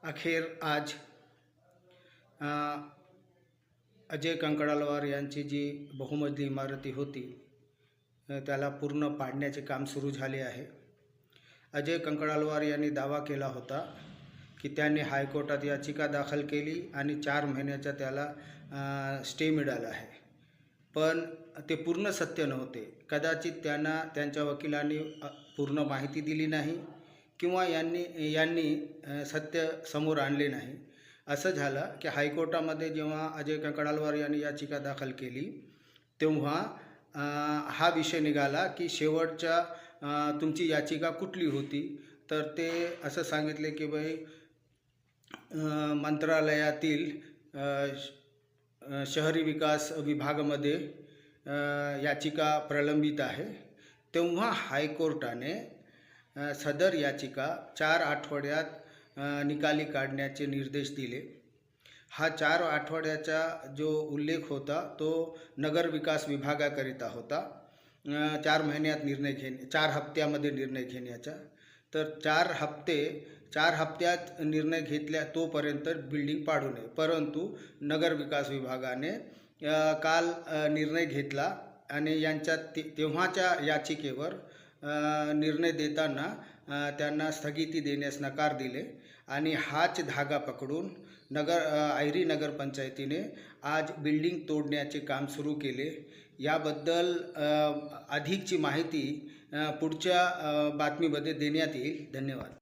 अखेर आज अजय कंकडालवार यांची जी बहुमजली इमारती होती त्याला पूर्ण पाडण्याचे काम सुरू झाले आहे। अजय कंकडालवार यांनी दावा केला होता की त्यांनी हायकोर्टात याचिका दाखल केली आणि 4 महिन्याचा त्याला स्टे मिळाला आहे, पण ते पूर्ण सत्य नव्हते। कदाचित त्यांना त्यांच्या वकिलांनी पूर्ण माहिती दिली नाही किंवा यांनी सत्य समोर आणले नाही। असं झालं की हायकोर्टामध्ये जेव्हा अजय कंकडालवार यांनी याचिका दाखल केली तेव्हा हा विषय निघाला की शेवटच्या तुमची याचिका कुठली होती, तर ते असं सांगितले की भाई मंत्रालयातील शहरी विकास विभागामध्ये याचिका प्रलंबित आहे। तेव्हा हायकोर्टाने सदर याचिका 4 आठवड्यात निकाली काढण्याचे निर्देश दिले। हा 4 आठवड्याचा जो उल्लेख होता तो नगर विकास विभागाकरिता होता। 4 महिन्यात निर्णय 4 हप्त्यामध्ये निर्णय घेण्याचा। तर 4 हप्त्यात निर्णय घेतल्या तोपर्यंत बिल्डिंग पाडू नये, परंतु नगर विकास विभागाने काल निर्णय घेतला आणि यांच्या तेव्हाच्या याचिकेवर निर्णय देताना त्यांना स्थगिती देण्यास नकार दिले आणि हाच धागा पकडून ऐरी नगरपंचायतीने आज बिल्डिंग तोडण्याचे काम सुरू केले। याबद्दल अधिकची माहिती पुढच्या बातमीमध्ये देण्यात येईल। धन्यवाद।